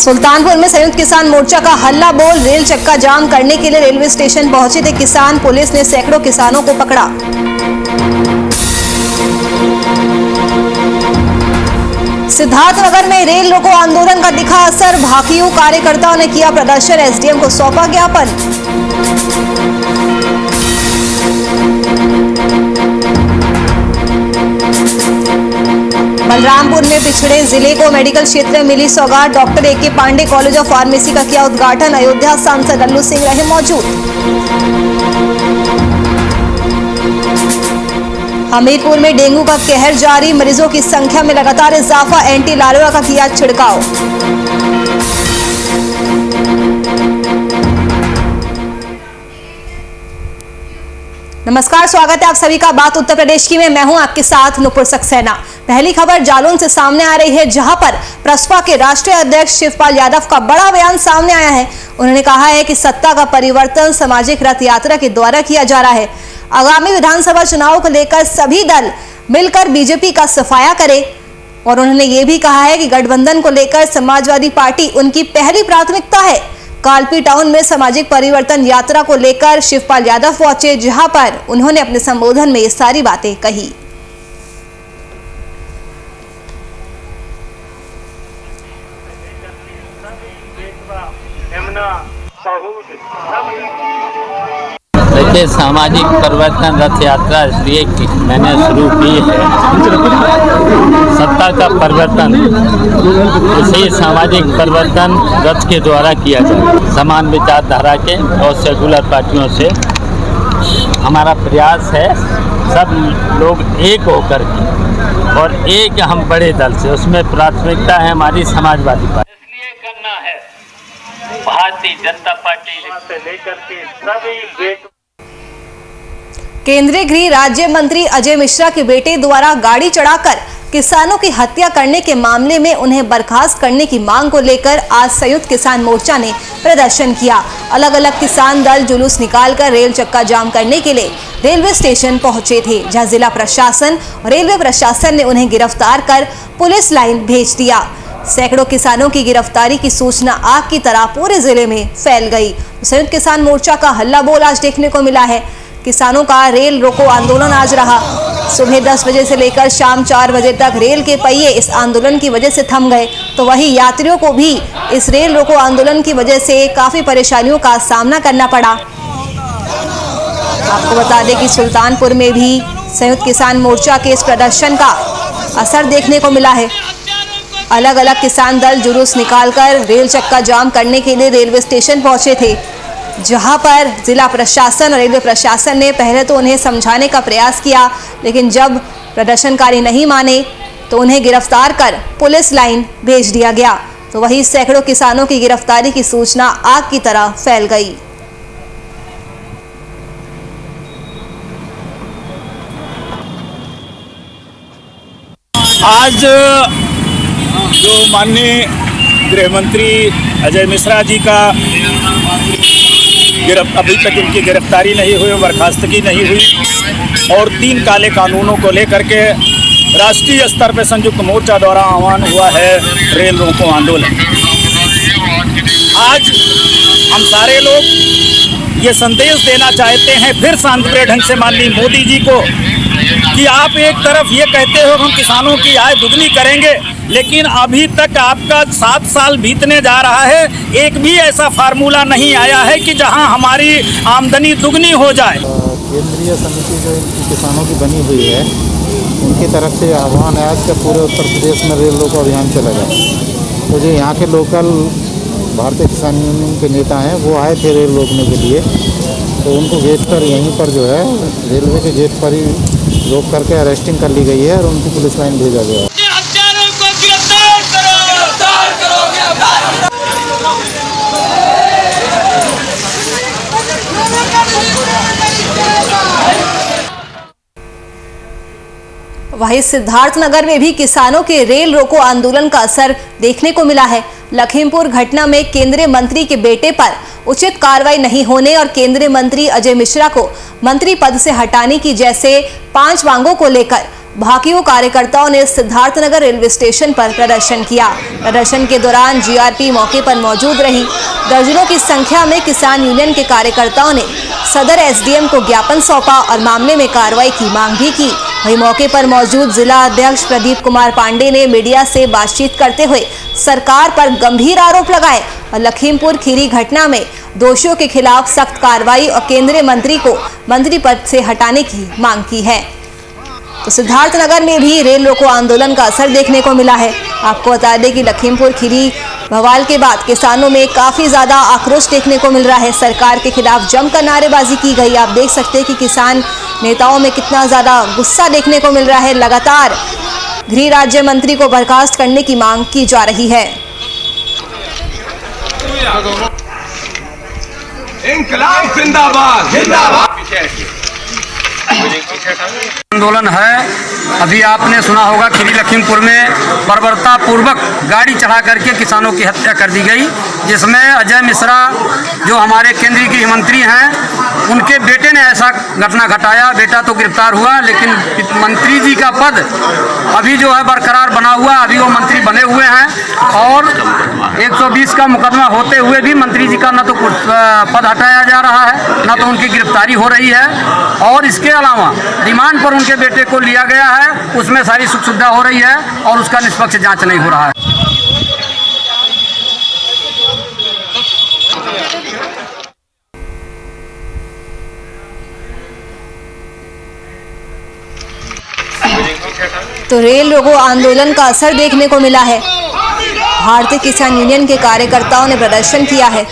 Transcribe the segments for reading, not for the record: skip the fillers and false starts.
सुल्तानपुर में संयुक्त किसान मोर्चा का हल्ला बोल रेल चक्का जाम करने के लिए रेलवे स्टेशन पहुंचे थे किसान। पुलिस ने सैकड़ों किसानों को पकड़ा। सिद्धार्थनगर में रेल रोको आंदोलन का दिखा असर। भाकियू कार्यकर्ताओं ने किया प्रदर्शन, एसडीएम को सौंपा ज्ञापन। बलरामपुर में पिछड़े जिले को मेडिकल क्षेत्र में मिली सौगात। Doctor A K. Pandey college of pharmacy का किया उद्घाटन। अयोध्या सांसद लल्लू सिंह रहे मौजूद। हमीरपुर में डेंगू का कहर जारी, मरीजों की संख्या में लगातार इजाफा। एंटी लार्वा का किया छिड़काव। नमस्कार, स्वागत है आप सभी का बात उत्तर प्रदेश की में। मैं हूं आपके साथ नुपुर सक्सेना। पहली खबर जालौन से सामने आ रही है, जहां पर प्रसपा के राष्ट्रीय अध्यक्ष शिवपाल यादव का बड़ा बयान सामने आया है। उन्होंने कहा है कि सत्ता का परिवर्तन सामाजिक रथ यात्रा के द्वारा किया जा रहा है। आगामी विधानसभा चुनाव को लेकर सभी दल मिलकर बीजेपी का सफाया करे। और उन्होंने ये भी कहा है कि गठबंधन को लेकर समाजवादी पार्टी उनकी पहली प्राथमिकता है। कालपी टाउन में सामाजिक परिवर्तन यात्रा को लेकर शिवपाल यादव पहुंचे, जहां पर उन्होंने अपने संबोधन में ये सारी बातें कही। देखिए, सामाजिक परिवर्तन रथ यात्रा इसलिए कि मैंने शुरू की है, सत्ता का परिवर्तन इसी सामाजिक परिवर्तन रथ के द्वारा किया जाए। समान विचारधारा के और सेकुलर पार्टियों से हमारा प्रयास है सब लोग एक होकर के, और एक हम बड़े दल से, उसमें प्राथमिकता है हमारी समाजवादी पार्टी। इसलिए करना है भारतीय जनता पार्टी से लेकर के सभी केंद्रीय गृह राज्य मंत्री अजय मिश्रा के बेटे द्वारा गाड़ी चढ़ाकर किसानों की हत्या करने के मामले में उन्हें बर्खास्त करने की मांग को लेकर आज संयुक्त किसान मोर्चा ने प्रदर्शन किया। अलग अलग किसान दल जुलूस निकालकर रेल चक्का जाम करने के लिए रेलवे स्टेशन पहुंचे थे, जहां जिला प्रशासन और रेलवे प्रशासन ने उन्हें गिरफ्तार कर पुलिस लाइन भेज दिया। सैकड़ों किसानों की गिरफ्तारी की सूचना आग की तरह पूरे जिले में फैल गई। संयुक्त किसान मोर्चा का हल्ला बोल आज देखने को मिला है। किसानों का रेल रोको आंदोलन आज रहा। सुबह 10 बजे से लेकर शाम 4 बजे तक रेल के पहिए इस आंदोलन की वजह से थम गए, तो वहीं यात्रियों को भी इस रेल रोको आंदोलन की वजह से काफी परेशानियों का सामना करना पड़ा। आपको बता दें कि सुल्तानपुर में भी संयुक्त किसान मोर्चा के इस प्रदर्शन का असर देखने को मिला है। अलग अलग किसान दल जुलूस निकालकर रेल चक्का जाम करने के लिए रेलवे स्टेशन पहुंचे थे, जहां पर जिला प्रशासन और रेलवे प्रशासन ने पहले तो उन्हें समझाने का प्रयास किया, लेकिन जब प्रदर्शनकारी नहीं माने तो उन्हें गिरफ्तार कर पुलिस लाइन भेज दिया गया। तो वहीं सैकड़ों किसानों की गिरफ्तारी की सूचना आग की तरह फैल गई। आज जो माननीय गृह मंत्री अजय मिश्रा जी का अभी तक उनकी गिरफ्तारी नहीं हुई, बर्खास्तगी नहीं हुई, और 3 काले कानूनों को लेकर के राष्ट्रीय स्तर पर संयुक्त मोर्चा द्वारा आह्वान हुआ है रेल रोको आंदोलन। आज हम सारे लोग ये संदेश देना चाहते हैं फिर शांतिप्रिय ढंग से माननीय मोदी जी को कि आप एक तरफ ये कहते हो हम किसानों की आय दुगनी करेंगे, लेकिन अभी तक आपका 7 साल बीतने जा रहा है, एक भी ऐसा फार्मूला नहीं आया है कि जहां हमारी आमदनी दुगनी हो जाए। केंद्रीय समिति जो इनकी किसानों की बनी हुई है, उनकी तरफ से आह्वान है आज का पूरे उत्तर प्रदेश में रेल रोको अभियान चलेगा। तो जो यहाँ के लोकल भारतीय किसान यूनियन के नेता हैं वो आए थे रेल रोकने के लिए, तो उनको गेट पर यहीं पर जो है रेलवे के गेट पर ही रोक करके अरेस्टिंग कर ली गई है और उनको पुलिस लाइन भेजा गया है। वहीं सिद्धार्थनगर में भी किसानों के रेल रोको आंदोलन का असर देखने को मिला है। लखीमपुर घटना में केंद्रीय मंत्री के बेटे पर उचित कार्रवाई नहीं होने और केंद्रीय मंत्री अजय मिश्रा को मंत्री पद से हटाने की जैसे 5 मांगों को लेकर भाकियू कार्यकर्ताओं ने सिद्धार्थनगर रेलवे स्टेशन पर प्रदर्शन किया। प्रदर्शन के दौरान जीआरपी मौके पर मौजूद रही। दर्जनों की संख्या में किसान यूनियन के कार्यकर्ताओं ने सदर एसडीएम को ज्ञापन सौंपा और मामले में कार्रवाई की मांग भी की। वहीं मौके पर मौजूद जिला अध्यक्ष प्रदीप कुमार पांडे ने मीडिया से बातचीत करते हुए सरकार पर गंभीर आरोप लगाए और लखीमपुर खीरी घटना में दोषियों के खिलाफ सख्त कार्रवाई और केंद्रीय मंत्री को मंत्री पद से हटाने की मांग की है। तो सिद्धार्थनगर में भी रेल रोको आंदोलन का असर देखने को मिला है। आपको बता दें कि लखीमपुर खीरी बवाल के बाद किसानों में काफी ज्यादा आक्रोश देखने को मिल रहा है। सरकार के खिलाफ जमकर नारेबाजी की गई। आप देख सकते हैं कि किसान नेताओं में कितना ज्यादा गुस्सा देखने को मिल रहा है। लगातार गृह राज्य मंत्री को बर्खास्त करने की मांग की जा रही है। इंकलाब जिंदाबाद जिंदाबाद। आंदोलन है। अभी आपने सुना होगा खीरी लखीमपुर में बर्बरता पूर्वक गाड़ी चढ़ा करके किसानों की हत्या कर दी गई, जिसमें अजय मिश्रा जो हमारे केंद्रीय गृह मंत्री हैं, उनके बेटे ने ऐसा घटना घटाया। बेटा तो गिरफ्तार हुआ, लेकिन मंत्री जी का पद अभी जो है बरकरार बना हुआ। अभी वो मंत्री बने हुए हैं और 120 का मुकदमा होते हुए भी मंत्री जी का न तो पद हटाया जा रहा है, न तो उनकी गिरफ्तारी हो रही है। और इसके अलावा रिमांड पर उनके बेटे को लिया गया है, उसमें सारी सुख सुविधा हो रही है और उसका निष्पक्ष जांच नहीं हो रहा है। तो रेल रोको आंदोलन का असर देखने को मिला है। भारतीय किसान यूनियन के कार्यकर्ताओं ने प्रदर्शन किया है।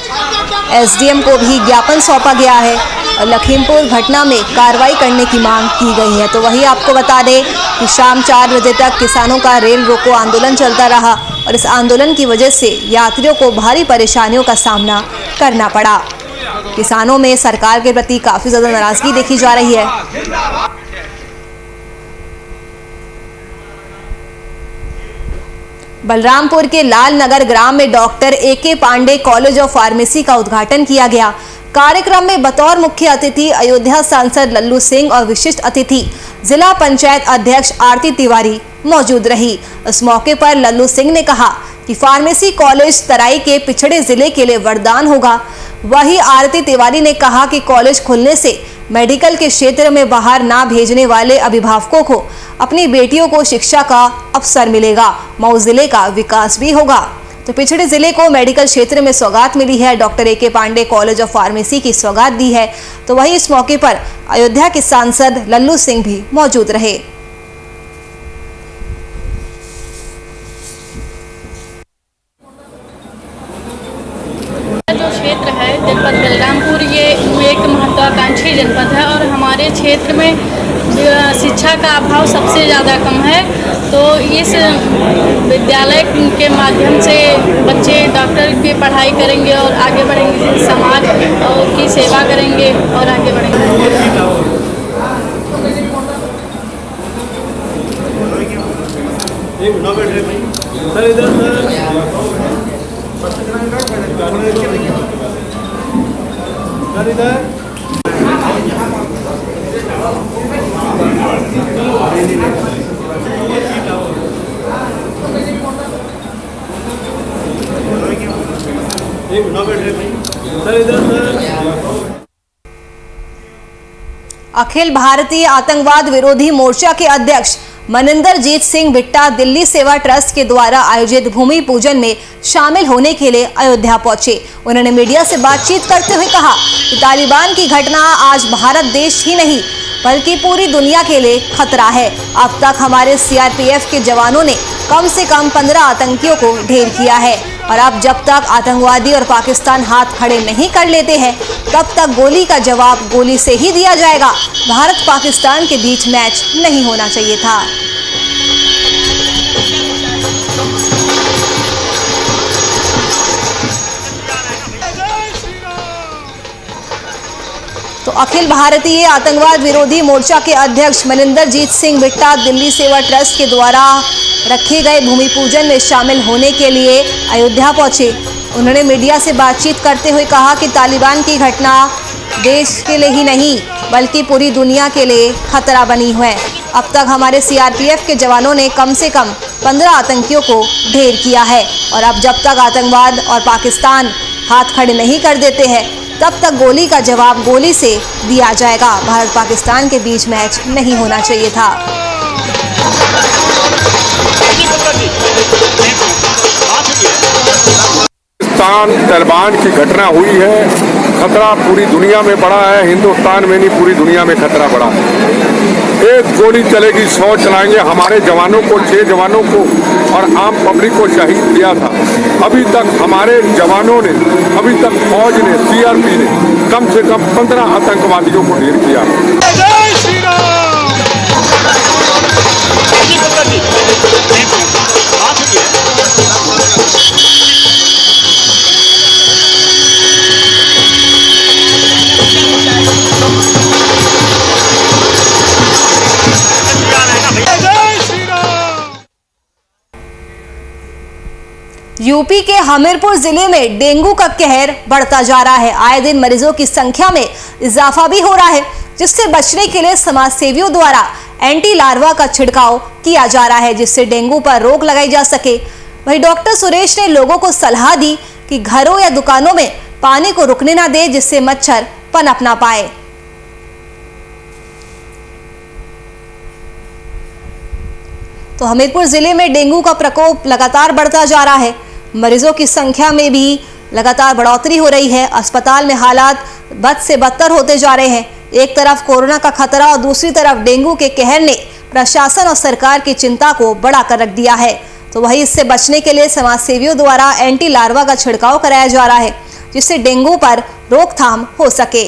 एसडीएम को भी ज्ञापन सौंपा गया है और लखीमपुर घटना में कार्रवाई करने की मांग की गई है। तो वही आपको बता दें कि शाम 4 बजे तक किसानों का रेल रोको आंदोलन चलता रहा और इस आंदोलन की वजह से यात्रियों को भारी परेशानियों का सामना करना पड़ा। किसानों में सरकार के प्रति काफी ज्यादा नाराजगी देखी जा रही है। बलरामपुर के लाल नगर ग्राम में doctor A K. Pandey college of pharmacy का उद्घाटन किया गया। कार्यक्रम में बतौर मुख्य अतिथि अयोध्या सांसद लल्लू सिंह और विशिष्ट अतिथि जिला पंचायत अध्यक्ष आरती तिवारी मौजूद रही। इस मौके पर लल्लू सिंह ने कहा कि फार्मेसी कॉलेज तराई के पिछड़े जिले के लिए वरदान होगा। वहीं आरती तिवारी ने कहा कि कॉलेज खुलने से मेडिकल के क्षेत्र में बाहर ना भेजने वाले अभिभावकों को अपनी बेटियों को शिक्षा का अवसर मिलेगा। मऊ जिले का विकास भी होगा। तो पिछड़े जिले को मेडिकल क्षेत्र में सौगात मिली है। Doctor A K. Pandey college of pharmacy की सौगात दी है। तो वहीं इस मौके पर अयोध्या के सांसद लल्लू सिंह भी मौजूद रहे। जो क्षेत्र है जनपद बलरामपुर, ये एक महत्वाकांक्षी जनपद है और हमारे क्षेत्र में शिक्षा का अभाव सबसे ज़्यादा कम है। तो इस विद्यालय के माध्यम से बच्चे डॉक्टर की पढ़ाई करेंगे और आगे बढ़ेंगे, समाज की सेवा करेंगे और आगे बढ़ेंगे। अखिल भारतीय आतंकवाद विरोधी मोर्चा के अध्यक्ष मनिंदरजीत सिंह बिट्टा दिल्ली सेवा ट्रस्ट के द्वारा आयोजित भूमि पूजन में शामिल होने के लिए अयोध्या पहुंचे। उन्होंने मीडिया से बातचीत करते हुए कहा कि तालिबान की घटना आज भारत देश ही नहीं बल्कि पूरी दुनिया के लिए खतरा है। अब तक हमारे सीआरपीएफ के जवानों ने कम से कम 15 आतंकियों को ढेर किया है और अब जब तक आतंकवादी और पाकिस्तान हाथ खड़े नहीं कर लेते हैं तब तक गोली का जवाब गोली से ही दिया जाएगा। भारत पाकिस्तान के बीच मैच नहीं होना चाहिए था। तो अखिल भारतीय आतंकवाद विरोधी मोर्चा के अध्यक्ष मनिंदरजीत सिंह बिट्टा दिल्ली सेवा ट्रस्ट के द्वारा रखे गए भूमि पूजन में शामिल होने के लिए अयोध्या पहुंचे। उन्होंने मीडिया से बातचीत करते हुए कहा कि तालिबान की घटना देश के लिए ही नहीं बल्कि पूरी दुनिया के लिए खतरा बनी है। अब तक हमारे सीआरपीएफ के जवानों ने कम से कम 15 आतंकियों को ढेर किया है और अब जब तक आतंकवाद और पाकिस्तान हाथ खड़े नहीं कर देते हैं तब तक गोली का जवाब गोली से दिया जाएगा। भारत पाकिस्तान के बीच मैच नहीं होना चाहिए था। पाकिस्तान तालिबान की घटना हुई है, खतरा पूरी दुनिया में बढ़ा है, हिंदुस्तान में नहीं पूरी दुनिया में खतरा बढ़ा है। एक गोली चलेगी 100 चलाएंगे। हमारे जवानों को 6 जवानों को और आम पब्लिक को शहीद किया था। अभी तक हमारे जवानों ने, अभी तक फौज ने, सीआरपी ने कम से कम 15 आतंकवादियों को ढेर किया। जय श्री राम। यूपी के हमीरपुर जिले में डेंगू का कहर बढ़ता जा रहा है। आए दिन मरीजों की संख्या में इजाफा भी हो रहा है, जिससे बचने के लिए समाज सेवियों द्वारा एंटी लार्वा का छिड़काव किया जा रहा है, जिससे डेंगू पर रोक लगाई जा सके। वहीं डॉक्टर सुरेश ने लोगों को सलाह दी कि घरों या दुकानों में पानी को रुकने ना दे, जिससे मच्छर पनप ना पाए। तो हमीरपुर जिले में डेंगू का प्रकोप लगातार बढ़ता जा रहा है। मरीजों की संख्या में भी लगातार बढ़ोतरी हो रही है। अस्पताल में हालात बद से बदतर होते जा रहे हैं। एक तरफ कोरोना का खतरा और दूसरी तरफ डेंगू के कहर ने प्रशासन और सरकार की चिंता को बढ़ाकर रख दिया है। तो वही इससे बचने के लिए समाज सेवियों द्वारा एंटी लार्वा का छिड़काव कराया जा रहा है, जिससे डेंगू पर रोकथाम हो सके।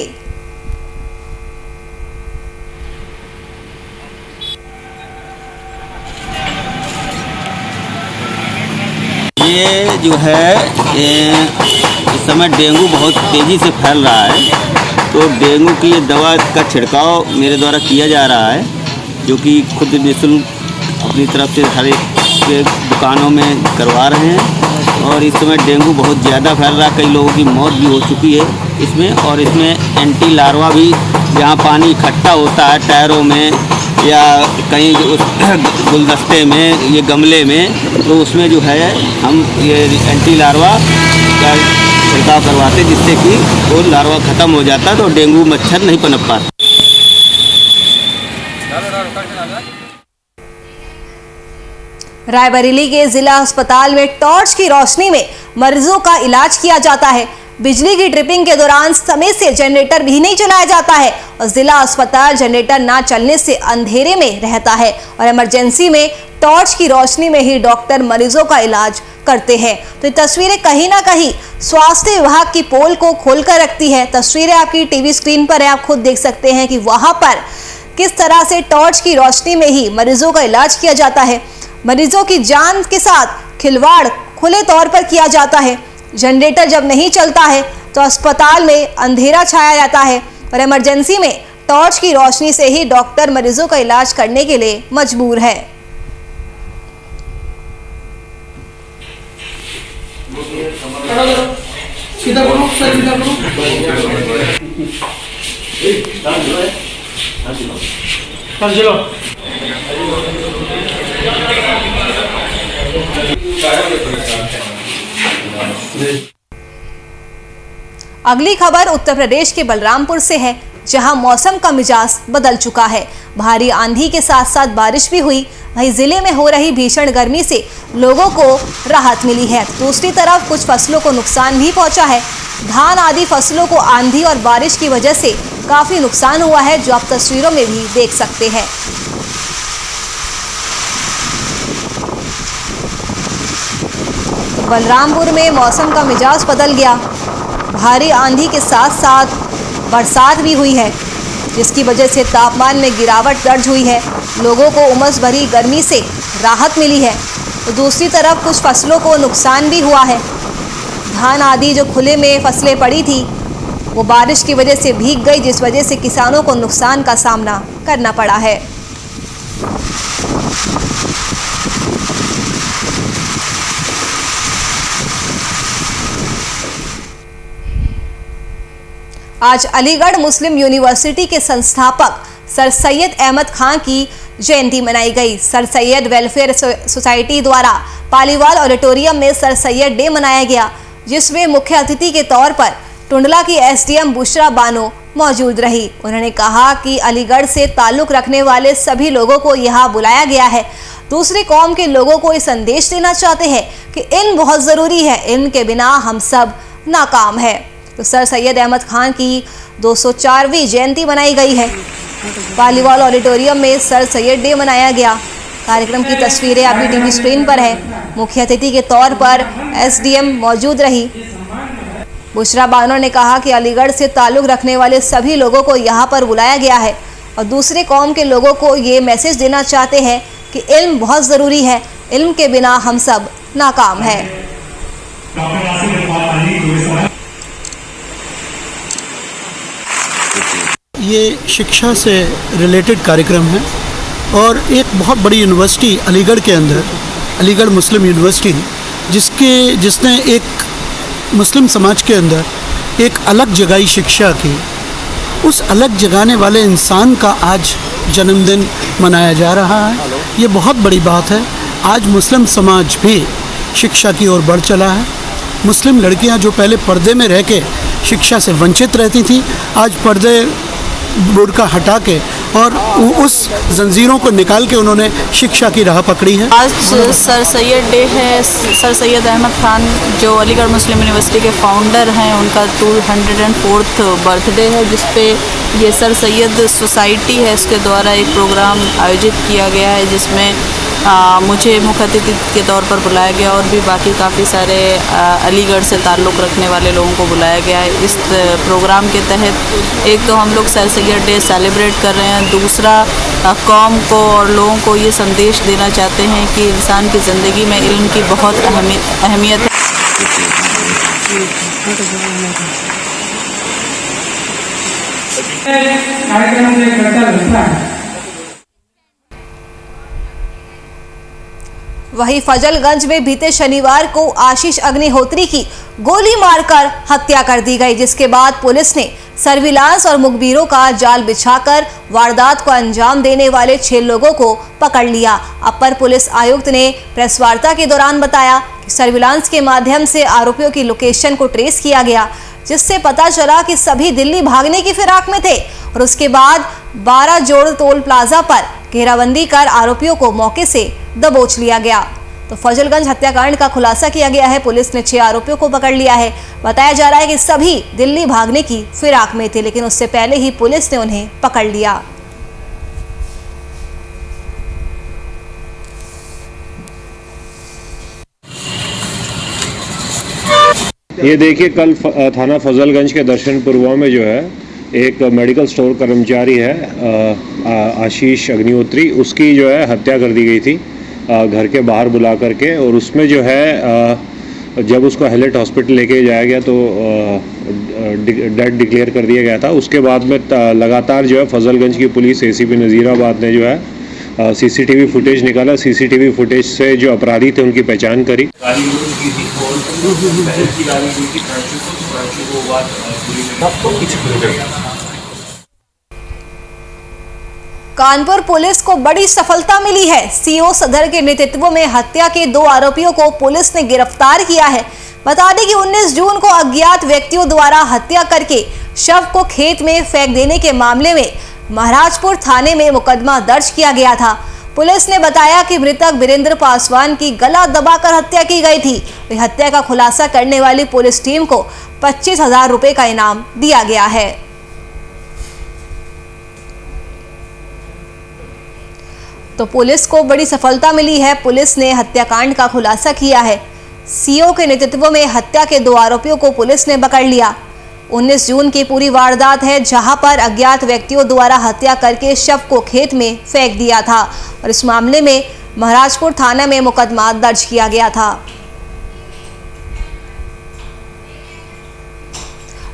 ये जो है इस समय डेंगू बहुत तेज़ी से फैल रहा है, तो डेंगू की ये दवा का छिड़काव मेरे द्वारा किया जा रहा है, जो कि खुद निःशुल्क अपनी तरफ से हर एक दुकानों में करवा रहे हैं। और इस समय डेंगू बहुत ज़्यादा फैल रहा है, कई लोगों की मौत भी हो चुकी है इसमें। और इसमें एंटी लार्वा भी, जहाँ पानी इकट्ठा होता है टायरों में या कहीं गुलदस्ते में, ये गमले में, तो उसमें जो है हम ये एंटी लार्वा का छिड़काव करवाते, जिससे कि वो लार्वा ख़त्म हो जाता है, तो डेंगू मच्छर नहीं पनप पाता। रायबरेली के जिला अस्पताल में टॉर्च की रोशनी में मरीजों का इलाज किया जाता है। बिजली की ट्रिपिंग के दौरान समय से जनरेटर भी नहीं चलाया जाता है और जिला अस्पताल जनरेटर ना चलने से अंधेरे में रहता है और इमरजेंसी में टॉर्च की रोशनी में ही डॉक्टर मरीजों का इलाज करते हैं। तो ये तस्वीरें कहीं ना कहीं स्वास्थ्य विभाग की पोल को खोलकर रखती है। तस्वीरें आपकी टीवी स्क्रीन पर है, आप खुद देख सकते हैं कि वहां पर किस तरह से टॉर्च की रोशनी में ही मरीजों का इलाज किया जाता है। मरीजों की जान के साथ खिलवाड़ खुले तौर पर किया जाता है। जनरेटर जब नहीं चलता है तो अस्पताल में अंधेरा छाया जाता है और इमरजेंसी में टॉर्च की रोशनी से ही डॉक्टर मरीजों का इलाज करने के लिए मजबूर है। अगली खबर उत्तर प्रदेश के बलरामपुर से है, जहां मौसम का मिजाज बदल चुका है। भारी आंधी के साथ साथ बारिश भी हुई। वहीं जिले में हो रही भीषण गर्मी से लोगों को राहत मिली है। दूसरी तरफ कुछ फसलों को नुकसान भी पहुंचा है। धान आदि फसलों को आंधी और बारिश की वजह से काफी नुकसान हुआ है, जो आप तस्वीरों में भी देख सकते हैं। बलरामपुर में मौसम का मिजाज बदल गया। भारी आंधी के साथ साथ बरसात भी हुई है, जिसकी वजह से तापमान में गिरावट दर्ज हुई है। लोगों को उमस भरी गर्मी से राहत मिली है। तो दूसरी तरफ कुछ फसलों को नुकसान भी हुआ है। धान आदि जो खुले में फसलें पड़ी थी वो बारिश की वजह से भीग गई, जिस वजह से किसानों को नुकसान का सामना करना पड़ा है। आज अलीगढ़ मुस्लिम यूनिवर्सिटी के संस्थापक सर सैयद अहमद खान की जयंती मनाई गई। सर सैयद वेलफेयर सोसाइटी द्वारा पालीवाल ऑडिटोरियम में सर सैयद डे मनाया गया, जिसमें मुख्य अतिथि के तौर पर टुंडला की एसडीएम बुशरा बानो मौजूद रही। उन्होंने कहा कि अलीगढ़ से ताल्लुक रखने वाले सभी लोगों को यहाँ बुलाया गया है। दूसरी कौम के लोगों को ये संदेश देना चाहते हैं कि इल्म बहुत ज़रूरी है, इल्म के बिना हम सब नाकाम है। तो सर सैयद अहमद खान की 204वीं जयंती मनाई गई है। पालीवाल ऑडिटोरियम में सर सैयद डे मनाया गया। कार्यक्रम की तस्वीरें आपकी टीवी स्क्रीन पर है। मुख्य अतिथि के तौर पर एसडीएम मौजूद रही। बुशरा बानो ने कहा कि अलीगढ़ से ताल्लुक़ रखने वाले सभी लोगों को यहाँ पर बुलाया गया है और दूसरे कौम के लोगों को ये मैसेज देना चाहते हैं कि इल्म बहुत ज़रूरी है, इल्म के बिना हम सब नाकाम है। ये शिक्षा से रिलेटेड कार्यक्रम है और एक बहुत बड़ी यूनिवर्सिटी अलीगढ़ के अंदर, अलीगढ़ मुस्लिम यूनिवर्सिटी, जिसने एक मुस्लिम समाज के अंदर एक अलग जगाई शिक्षा की, उस अलग जगाने वाले इंसान का आज जन्मदिन मनाया जा रहा है। ये बहुत बड़ी बात है। आज मुस्लिम समाज भी शिक्षा की ओर बढ़ चला है। मुस्लिम लड़कियां जो पहले पर्दे में रह के शिक्षा से वंचित रहती थीं, आज पर्दे बुर्का हटा के और उस जंजीरों को निकाल के उन्होंने शिक्षा की राह पकड़ी है। आज सर सैयद डे है। सर सैयद अहमद खान जो अलीगढ़ मुस्लिम यूनिवर्सिटी के फाउंडर हैं, उनका 204th बर्थडे है, जिस पे ये सर सैयद सोसाइटी है, इसके द्वारा एक प्रोग्राम आयोजित किया गया है, जिसमें मुझे मुख्य अतिथि के तौर पर बुलाया गया और भी बाकी काफ़ी सारे अलीगढ़ से ताल्लुक़ रखने वाले लोगों को बुलाया गया है। इस प्रोग्राम के तहत एक तो हम लोग सर सैयद डे सेलिब्रेट कर रहे हैं, दूसरा कौम को और लोगों को ये संदेश देना चाहते हैं कि इंसान की ज़िंदगी में इल्म की बहुत अहमियत है। वहीं फजलगंज में बीते शनिवार को आशीष अग्निहोत्री की गोली मारकर हत्या कर दी गई, जिसके बाद पुलिस ने सर्विलांस और मुखबिरों का जाल बिछाकर वारदात को अंजाम देने वाले 6 लोगों को पकड़ लिया। अपर पुलिस आयुक्त ने प्रेस वार्ता के दौरान बताया कि सर्विलांस के माध्यम से आरोपियों की लोकेशन को ट्रेस किया गया, जिससे पता चला कि सभी दिल्ली भागने की फिराक में थे और उसके बाद 12 जोड़ टोल प्लाजा पर घेराबंदी कर आरोपियों को मौके से दबोच लिया गया। तो फजलगंज हत्याकांड का खुलासा किया गया है। पुलिस ने 6 आरोपियों को पकड़ लिया है। बताया जा रहा है कि सभी दिल्ली भागने की फिराक में थे, लेकिन उससे पहले ही पुलिस ने उन्हें पकड़ लिया। ये देखिए, कल थाना फजलगंज के दर्शनपुरवा में जो है एक मेडिकल स्टोर कर्मचारी है आशीष अग्निहोत्री, उसकी जो है हत्या कर दी गई थी घर के बाहर बुला करके। और उसमें जो है जब उसको हैलेट हॉस्पिटल लेके जाया गया तो डेड डिक्लेयर कर दिया गया था। उसके बाद में लगातार जो है फजलगंज की पुलिस एसीपी नज़ीराबाद ने जो है सीसीटीवी फुटेज निकाला। सीसीटीवी फुटेज से जो अपराधी थे उनकी पहचान करी। कानपुर पुलिस को बड़ी सफलता मिली है। सीओ सदर के नेतृत्व में हत्या के 2 आरोपियों को पुलिस ने गिरफ्तार किया है। बता दें कि 19 जून को अज्ञात व्यक्तियों द्वारा हत्या करके शव को खेत में फेंक देने के मामले में महाराजपुर थाने में मुकदमा दर्ज किया गया था। पुलिस ने बताया कि मृतक वीरेंद्र पासवान की गला दबाकर हत्या की गई थी। हत्या का खुलासा करने वाली पुलिस टीम को 25,000 रुपए का इनाम दिया गया है। तो पुलिस को बड़ी सफलता मिली है। पुलिस ने हत्याकांड का खुलासा किया है। सीओ के नेतृत्व में हत्या के 2 आरोपियों को पुलिस ने पकड़ लिया। 19 जून की पूरी वारदात है, जहां पर अज्ञात व्यक्तियों द्वारा हत्या करके शव को खेत में फेंक दिया था और इस मामले में महाराजपुर थाना में मुकदमा दर्ज किया गया था।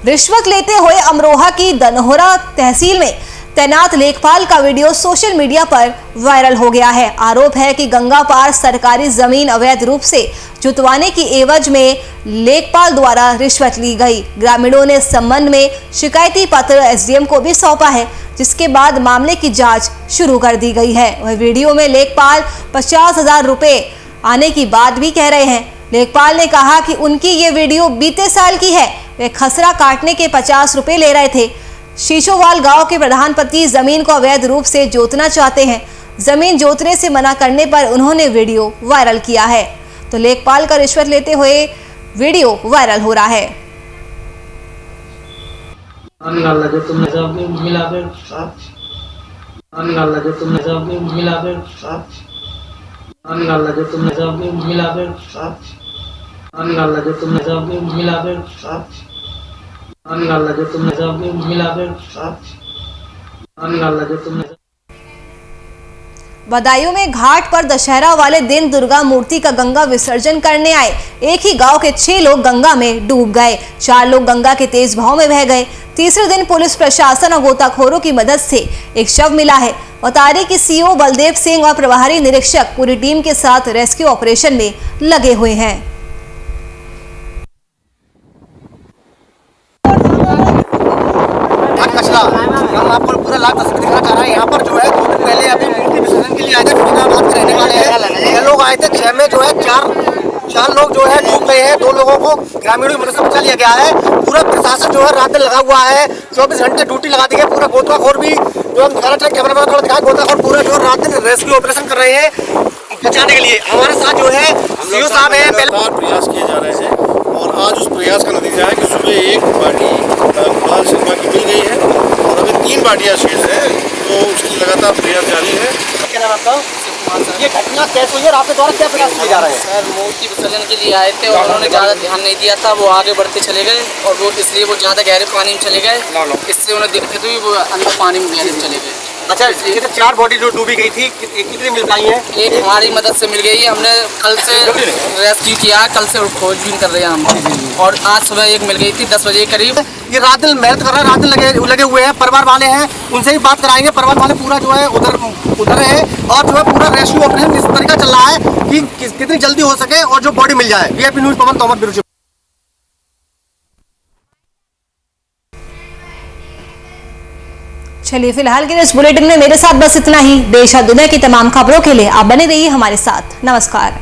रिश्वत लेते हुए अमरोहा की दनहोरा तहसील में तैनात लेखपाल का वीडियो सोशल मीडिया पर वायरल हो गया है। आरोप है कि गंगा पार सरकारी जमीन अवैध रूप से जुतवाने की एवज में लेखपाल द्वारा रिश्वत ली गई। ग्रामीणों ने इस संबंध में शिकायती पत्र एसडीएम को भी सौंपा है, जिसके बाद मामले की जांच शुरू कर दी गई है। वह वीडियो में लेखपाल 50,000 रुपए आने की बात भी कह रहे हैं। लेखपाल ने कहा कि उनकी ये वीडियो बीते साल की है। वे खसरा काटने के 50 रुपए ले रहे थे। शीशोवाल गांव के प्रधान पति जमीन को अवैध रूप से जोतना चाहते हैं। जमीन जोतने से मना करने पर उन्होंने वीडियो वायरल किया है। तो लेखपाल का रिश्वत लेते हुए वीडियो वायरल हो रहा है। बदायूं में घाट पर दशहरा वाले दिन दुर्गा मूर्ति का गंगा विसर्जन करने आए एक ही गांव के 6 लोग गंगा में डूब गए। 4 लोग गंगा के तेज बहाव में बह गए। तीसरे दिन पुलिस प्रशासन और गोताखोरों की मदद से एक शव मिला है। बता दें कि सीओ बलदेव सिंह और प्रभारी निरीक्षक पूरी टीम के साथ रेस्क्यू ऑपरेशन में लगे हुए हैं। आपको पूरा लाइव तस्वीर दिखाना चाह रहा है। यहाँ पर जो है 2 दिन पहले अभी मूर्ति विसर्जन के लिए आए थे। फरीदाबाद के रहने वाले हैं। 6 लोग आए थे। 6 में जो है चार लोग जो है डूब गए हैं। 2 लोगों को ग्रामीणों की मदद से बचा लिया गया है। पूरा प्रशासन जो है रात दिन लगा हुआ है। 24 घंटे ड्यूटी लगा दी है। पूरा गोताखोर भी जो हम दिखाना चाहे कैमरा थोड़ा दिखाए, गोताखोर पूरा जो रात दिन रेस्क्यू ऑपरेशन कर रहे हैं बचाने के लिए। हमारे साथ जो है सीओ साहब है। पहले प्रयास किए जा रहे हैं और आज उस प्रयास का नतीजा है कि सुबह एक बाटी कुणाल शर्मा की मिल गई है और अभी 3 बाटियाँ शेष है, तो उसकी लगातार प्रयास जारी है। क्या नाम आपका? ये घटना कैसे हुई है? आपके द्वारा क्या प्रयास किए जा रहे हैं? सर, मूर्ति विसर्जन के लिए आए थे और उन्होंने ज़्यादा ध्यान नहीं दिया था। वो आगे बढ़ते चले गए और वो इसलिए वो ज़्यादा गहरे पानी में चले गए। इससे उन्हें दिक्कत हुई, वो अंदर पानी में गहरे चले गए। अच्छा, ये तो 4 बॉडी जो डूबी गई थी, कितनी मिल पाई है? एक हमारी मदद से मिल गई है। हमने कल से रेस्क्यू किया, कल से खोजबीन कर रहे हैं हम, और आज सुबह एक मिल गई थी 10 बजे करीब। ये रात दिन मेहनत कर रहे हैं, रात दिन लगे हुए हैं। परिवार वाले हैं, उनसे भी बात कराएंगे। परिवार वाले पूरा जो है उधर है और जो है पूरा रेस्क्यू ऑपरेशन इस तरीका चल रहा है कि कितनी जल्दी हो सके और जो बॉडी मिल जाए। वीआईपी न्यूज़ पवन तोमर बिरुचि। चलिए, फिलहाल के इस बुलेटिन में मेरे साथ बस इतना ही। देश और दुनिया की तमाम खबरों के लिए आप बने रहिए हमारे साथ। नमस्कार।